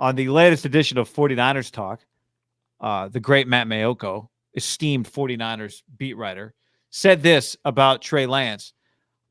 On the latest edition of 49ers Talk, the great Matt Maiocco, esteemed 49ers beat writer, said this about Trey Lance.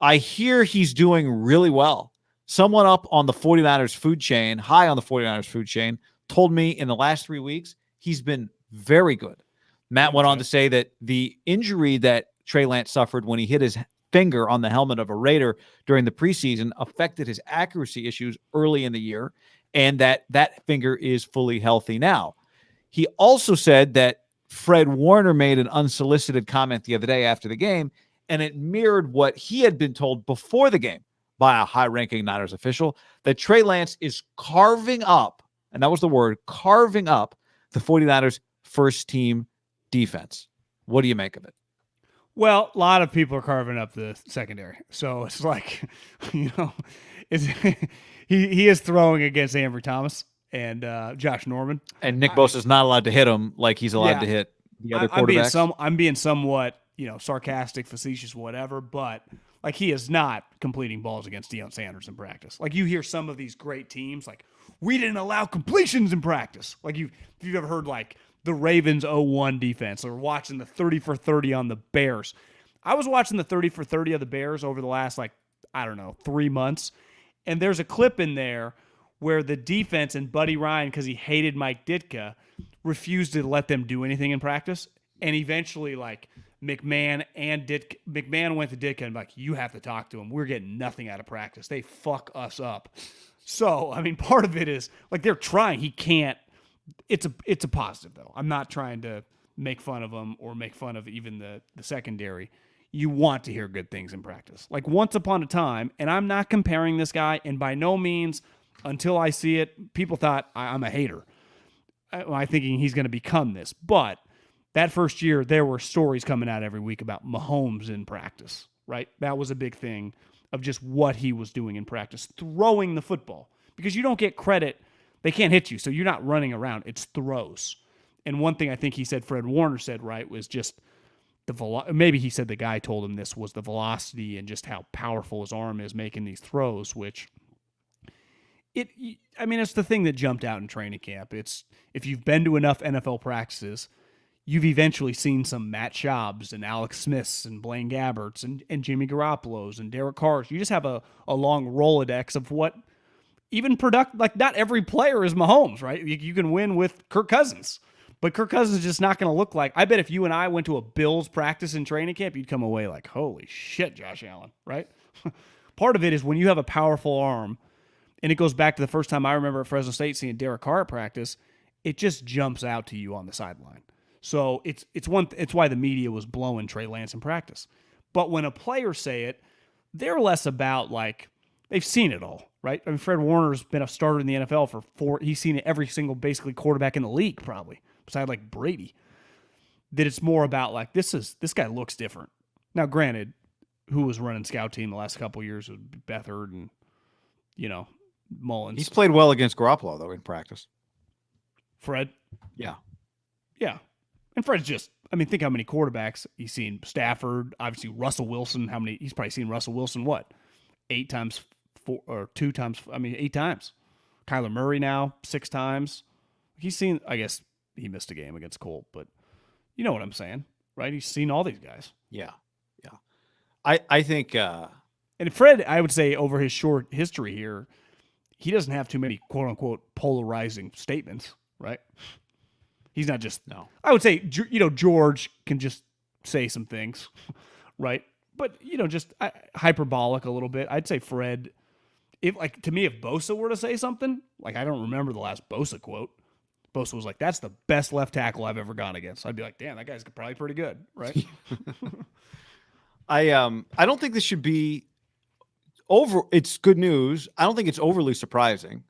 I hear he's doing really well. Someone up on the 49ers food chain, high on the 49ers food chain, told me in the last 3 weeks, he's been very good. Matt went on to say that the injury that Trey Lance suffered when he hit his finger on the helmet of a Raider during the preseason affected his accuracy issues early in the year, and that finger is fully healthy now. He also said that Fred Warner made an unsolicited comment the other day after the game, and it mirrored what he had been told before the game by a high-ranking Niners official, that Trey Lance is carving up, and that was the word, carving up the 49ers first-team defense. What do you make of it? Well, a lot of people are carving up the secondary. So it's like, he is throwing against Ambry Thomas and Josh Norman. And Nick Bosa's not allowed to hit him like he's allowed to hit the other quarterbacks. I'm being somewhat, sarcastic, facetious, whatever, but like he is not completing balls against Deion Sanders in practice. Like you hear some of these great teams, like we didn't allow completions in practice. Like if you've ever heard like the Ravens 0-1 defense or watching the 30 for 30 on the Bears. I was watching the 30 for 30 of the Bears over the last 3 months. And there's a clip in there where the defense and Buddy Ryan, because he hated Mike Ditka, refused to let them do anything in practice. And eventually, McMahon went to Ditka and you have to talk to him. We're getting nothing out of practice. They fuck us up. So, part of it is, they're trying. He can't. It's a positive, though. I'm not trying to make fun of him or make fun of even the secondary. You want to hear good things in practice. Like once upon a time, and I'm not comparing this guy, and by no means, until I see it, people thought I'm a hater. I'm thinking he's going to become this. But that first year, there were stories coming out every week about Mahomes in practice, right? That was a big thing of just what he was doing in practice, throwing the football. Because you don't get credit. They can't hit you, so you're not running around. It's throws. And one thing I think he said Fred Warner said right was just maybe he said the guy told him this was the velocity and just how powerful his arm is making these throws, which it's the thing that jumped out in training camp. It's if you've been to enough NFL practices, you've eventually seen some Matt Schaubs and Alex Smiths and Blaine Gabberts and Jimmy Garoppolo's and Derek Carr's. You just have a long Rolodex of what even not every player is Mahomes, right? You can win with Kirk Cousins, but Kirk Cousins is just not going to look like. I bet if you and I went to a Bills practice in training camp, you'd come away like, holy shit, Josh Allen, right? Part of it is when you have a powerful arm, and it goes back to the first time I remember at Fresno State seeing Derek Carr at practice, it just jumps out to you on the sideline. So it's why the media was blowing Trey Lance in practice. But when a player say it, they're less about they've seen it all, right? Fred Warner's been a starter in the NFL he's seen it every single basically quarterback in the league probably, besides Brady. That it's more about this guy looks different. Now, granted, who was running scout team the last couple of years was Beathard and Mullins. He's played well against Garoppolo though in practice. Fred? Yeah. Yeah. And Fred's just, think how many quarterbacks he's seen. Stafford, obviously Russell Wilson. He's probably seen Russell Wilson, 8 times, 8 times. Kyler Murray now, 6 times. He's seen, I guess he missed a game against Colt, but you know what I'm saying, right? He's seen all these guys. Yeah. I think... And Fred, I would say over his short history here, he doesn't have too many quote-unquote polarizing statements, right? He's not just... No. I would say, George can just say some things, right? But, just hyperbolic a little bit. I'd say Fred, to me, if Bosa were to say something, I don't remember the last Bosa quote. Bosa was like, that's the best left tackle I've ever gone against. I'd be like, damn, that guy's probably pretty good, right? I don't think this should be it's good news. I don't think it's overly surprising.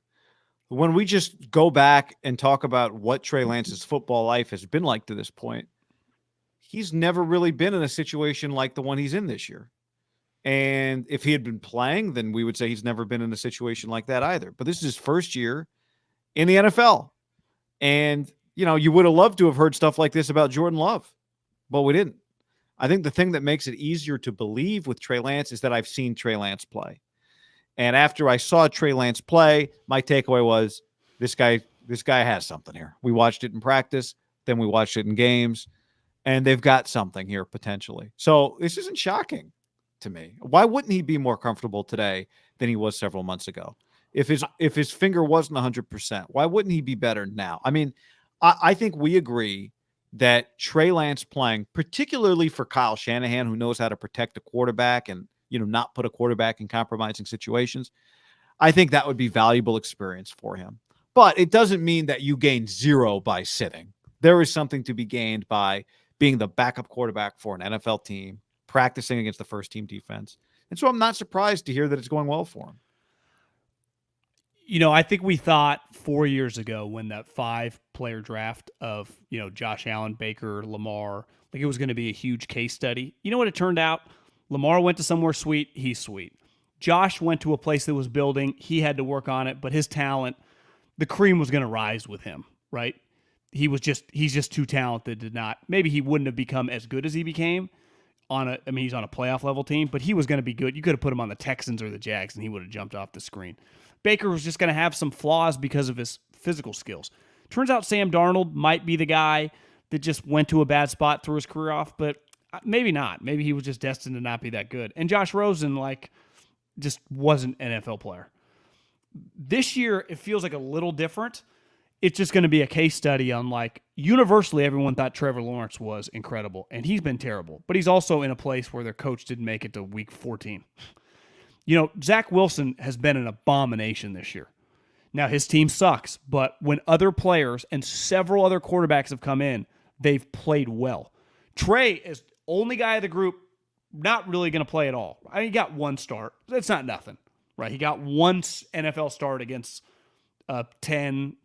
When we just go back and talk about what Trey Lance's football life has been like to this point, he's never really been in a situation like the one he's in this year. And if he had been playing, then we would say he's never been in a situation like that either. But this is his first year in the NFL. And, you would have loved to have heard stuff like this about Jordan Love, but we didn't. I think the thing that makes it easier to believe with Trey Lance is that I've seen Trey Lance play. And after I saw Trey Lance play, my takeaway was this guy has something here. We watched it in practice, then we watched it in games, and they've got something here potentially. So this isn't shocking to me. Why wouldn't he be more comfortable today than he was several months ago? If his finger wasn't 100%, why wouldn't he be better now? I mean, I think we agree that Trey Lance playing, particularly for Kyle Shanahan, who knows how to protect the quarterback and, not put a quarterback in compromising situations, I think that would be valuable experience for him. But it doesn't mean that you gain zero by sitting. There is something to be gained by being the backup quarterback for an NFL team, practicing against the first team defense. And so I'm not surprised to hear that it's going well for him. I think we thought 4 years ago when that 5-player draft of, Josh Allen, Baker, Lamar, like it was going to be a huge case study. You know what it turned out? Lamar went to somewhere sweet. He's sweet. Josh went to a place that was building. He had to work on it, but his talent, the cream was going to rise with him, right? He's just too talented maybe he wouldn't have become as good as he became he's on a playoff level team, but he was going to be good. You could have put him on the Texans or the Jags and he would have jumped off the screen. Baker was just going to have some flaws because of his physical skills. Turns out Sam Darnold might be the guy that just went to a bad spot, threw his career off, but maybe not. Maybe he was just destined to not be that good. And Josh Rosen, just wasn't an NFL player. This year, it feels like a little different. It's just going to be a case study on, universally everyone thought Trevor Lawrence was incredible, and he's been terrible. But he's also in a place where their coach didn't make it to week 14. Zach Wilson has been an abomination this year. Now, his team sucks, but when other players and several other quarterbacks have come in, they've played well. Trey is the only guy of the group not really going to play at all. He got one start. That's not nothing, right? He got one NFL start against 10,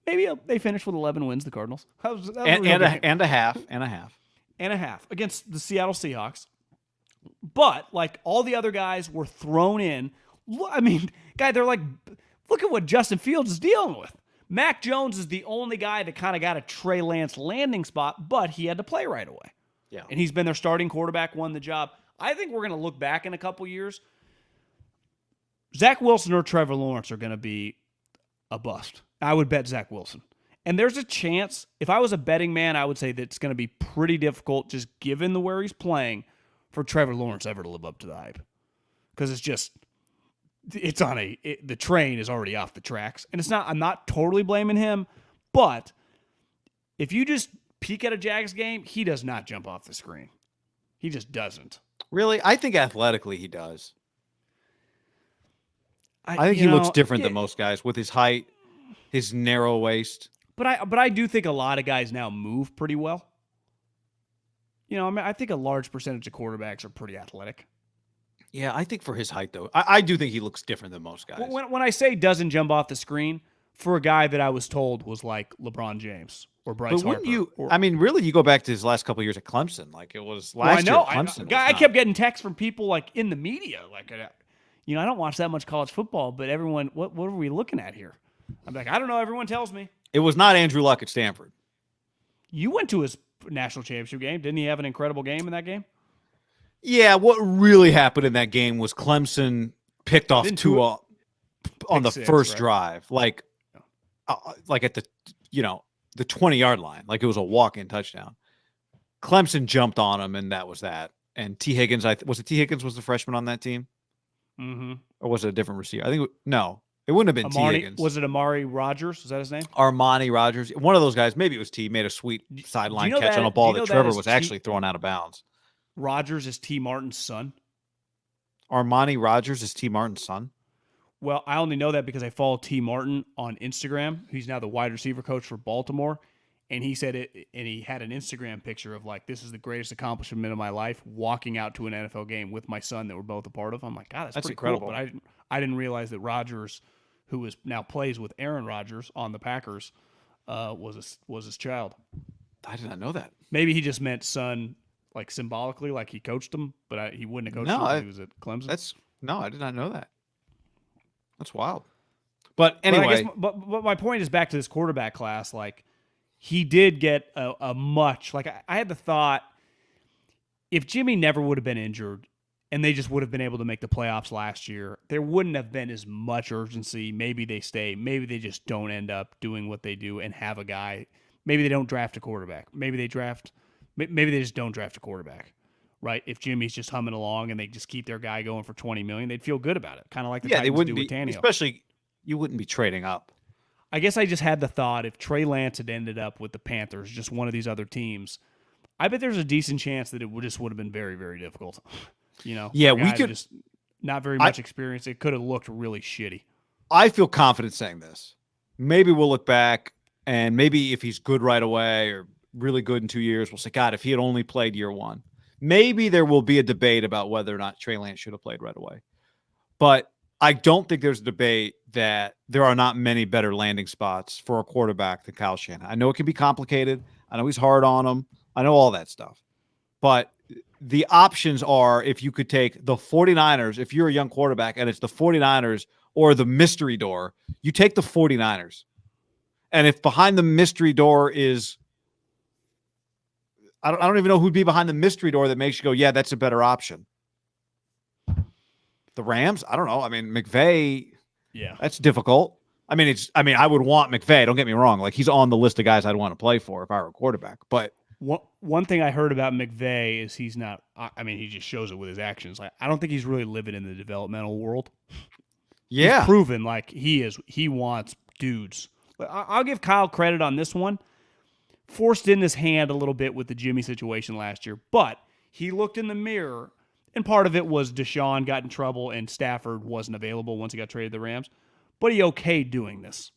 maybe they finished with 11 wins, the Cardinals. And a half against the Seattle Seahawks. But, all the other guys were thrown in. They're look at what Justin Fields is dealing with. Mac Jones is the only guy that kind of got a Trey Lance landing spot, but he had to play right away. Yeah. And he's been their starting quarterback, won the job. I think we're going to look back in a couple years. Zach Wilson or Trevor Lawrence are going to be a bust. I would bet Zach Wilson. And there's a chance, if I was a betting man, I would say that it's going to be pretty difficult, just given the where he's playing, for Trevor Lawrence ever to live up to the hype. Because the train is already off the tracks. And I'm not totally blaming him, but if you just peek at a Jags game, he does not jump off the screen. He just doesn't. Really? I think athletically he does. I think he looks different than most guys with his height, his narrow waist. But I do think a lot of guys now move pretty well. I think a large percentage of quarterbacks are pretty athletic. Yeah, I think for his height, though, I do think he looks different than most guys. When I say doesn't jump off the screen, for a guy that I was told was like LeBron James or Bryce Harper. Really, you go back to his last couple of years at Clemson. It was last year at Clemson. I kept getting texts from people in the media. I don't watch that much college football, but everyone, what are we looking at here? I'm like, I don't know. Everyone tells me. It was not Andrew Luck at Stanford. You went to his national championship game. Didn't he have an incredible game in that game? Yeah, what really happened in that game was Clemson picked off Tua on the first drive, at the 20-yard line, like it was a walk-in touchdown. Clemson jumped on him, and that was that. And T. Higgins, was the freshman on that team? Mm-hmm. Or was it a different receiver? I think it wouldn't have been T. Higgins. Was it Amari Rogers? Was that his name? Armani Rogers. One of those guys. Maybe it was T. Made a sweet sideline catch on a ball that Trevor was actually throwing out of bounds. Rogers is T. Martin's son. Armani Rogers is T. Martin's son? Well, I only know that because I follow T. Martin on Instagram. He's now the wide receiver coach for Baltimore. And he said it, and he had an Instagram picture of this is the greatest accomplishment of my life, walking out to an NFL game with my son that we're both a part of. I'm like, God, that's pretty incredible. Cool. But I didn't realize that Rodgers, who now plays with Aaron Rodgers on the Packers, was his child. I did not know that. Maybe he just meant son, symbolically, he coached him, but he wouldn't have coached him if he was at Clemson. I did not know that. That's wild. But anyway, but my point is back to this quarterback class. He did get a much, I had the thought, if Jimmy never would have been injured, and they just would have been able to make the playoffs last year, there wouldn't have been as much urgency. Maybe they stay. Maybe they just don't end up doing what they do and have a guy. Maybe they don't draft a quarterback. Maybe they just don't draft a quarterback, right? If Jimmy's just humming along and they just keep their guy going for $20 million, they'd feel good about it, kind of like the Titans do with Tannehill. Especially you wouldn't be trading up. I guess I just had the thought if Trey Lance had ended up with the Panthers, just one of these other teams, I bet there's a decent chance that it would have been very, very difficult. Yeah, we could just not very much experience. It could have looked really shitty. I feel confident saying this. Maybe we'll look back, and maybe if he's good right away or really good in 2 years, we'll say, God, if he had only played year one, maybe there will be a debate about whether or not Trey Lance should have played right away. But I don't think there's a debate that there are not many better landing spots for a quarterback than Kyle Shanahan. I know it can be complicated. I know he's hard on him. I know all that stuff. But the options are, if you could take the 49ers, if you're a young quarterback and it's the 49ers or the mystery door, you take the 49ers. And if behind the mystery door is, I don't even know who'd be behind the mystery door that makes you go, yeah, that's a better option. The Rams? I don't know. I mean, McVay, yeah, that's difficult. I mean, I would want McVay. Don't get me wrong. Like, he's on the list of guys I'd want to play for if I were a quarterback. But one thing I heard about McVay is he's not. I mean, he just shows it with his actions. Like, I don't think he's really living in the developmental world. Yeah, he's proven like he is. He wants dudes. I'll give Kyle credit on this one. Forced in his hand a little bit with the Jimmy situation last year, but he looked in the mirror, and part of it was Deshaun got in trouble and Stafford wasn't available once he got traded to the Rams. But he okayed doing this,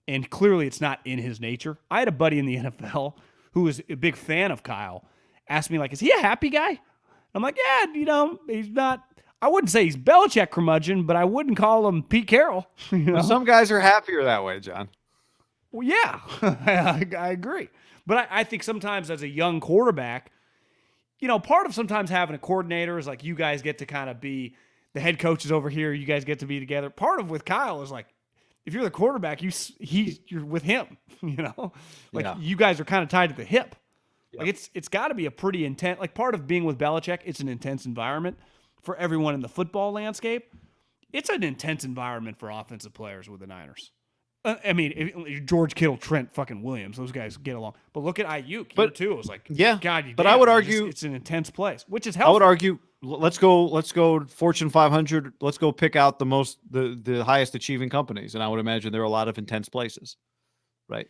and clearly it's not in his nature. I had a buddy in the NFL who was a big fan of Kyle, asked me, like, is he a happy guy? I'm like, yeah, he's not. I wouldn't say he's Belichick curmudgeon, but I wouldn't call him Pete Carroll. Well, some guys are happier that way, John. Well, yeah, I agree. But I think sometimes as a young quarterback, part of sometimes having a coordinator is like you guys get to kind of be the head coaches over here. You guys get to be together. Part of with Kyle is like, if you're the quarterback, you're with him, You guys are kind of tied to the hip. Yep. Like it's got to be a pretty intense, like part of being with Belichick, it's an intense environment for everyone in the football landscape. It's an intense environment for offensive players with the Niners. I mean, George Kittle, Trent, fucking Williams, those guys get along. But look at Ayuk, too. It was like, yeah. God, but I would argue it's an intense place, which is healthy. I would argue, let's go Fortune 500. Let's go pick out the highest achieving companies, and I would imagine there are a lot of intense places, right?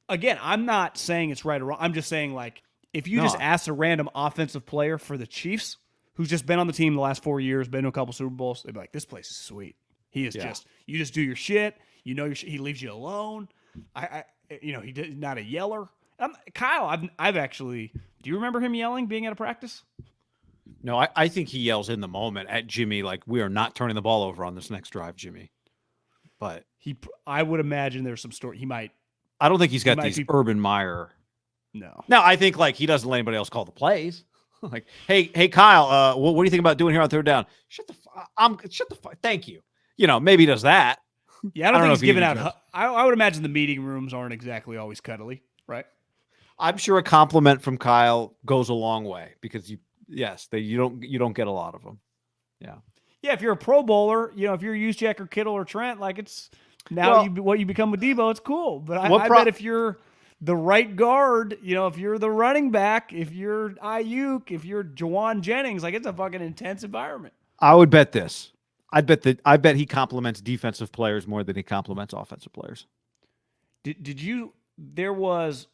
Again, I'm not saying it's right or wrong. I'm just saying, like, if you just ask a random offensive player for the Chiefs who's just been on the team the last 4 years, been to a couple Super Bowls, they'd be like, this place is sweet. He is you just do your shit. He leaves you alone. He's not a yeller. Kyle, I've actually. Do you remember him yelling, being at a practice? No, I think he yells in the moment at Jimmy, like, we are not turning the ball over on this next drive, Jimmy. But I would imagine there's some story. He might. I don't think he's got these Urban Meyer. No. No, I think like he doesn't let anybody else call the plays. Like, hey, Kyle, what do you think about doing here on third down? Shut the fuck. Thank you. Maybe he does that. Yeah, I don't think he's giving out. I would imagine the meeting rooms aren't exactly always cuddly, right? I'm sure a compliment from Kyle goes a long way because you don't get a lot of them. Yeah. Yeah, if you're a Pro Bowler, if you're Juszczyk or Kittle or Trent, like it's now what you become with Debo, it's cool. But I bet if you're the right guard, if you're the running back, if you're Ayuk, if you're Jawan Jennings, like it's a fucking intense environment. I would bet this. I bet he compliments defensive players more than he compliments offensive players. There was,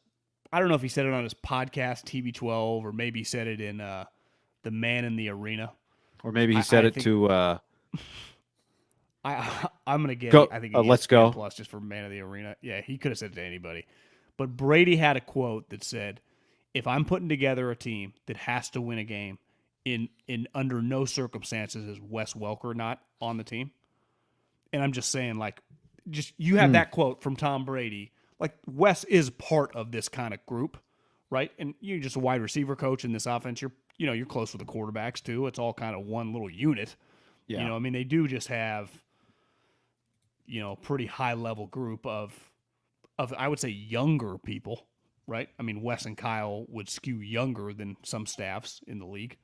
I don't know if he said it on his podcast, TB12, or maybe he said it in The Man in the Arena. Or maybe he said it to. I'm gonna get. Go, I think let's go. Plus just for Man of the Arena. Yeah, he could have said it to anybody, but Brady had a quote that said, "If I'm putting together a team that has to win a game, in under no circumstances is Wes Welker not on the team." And I'm just saying, like, just you have that quote from Tom Brady. Like, Wes is part of this kind of group, right? And you're just a wide receiver coach in this offense. You're close with the quarterbacks too. It's all kind of one little unit. Yeah. They do just have, pretty high level group of I would say younger people, right? I mean, Wes and Kyle would skew younger than some staffs in the league.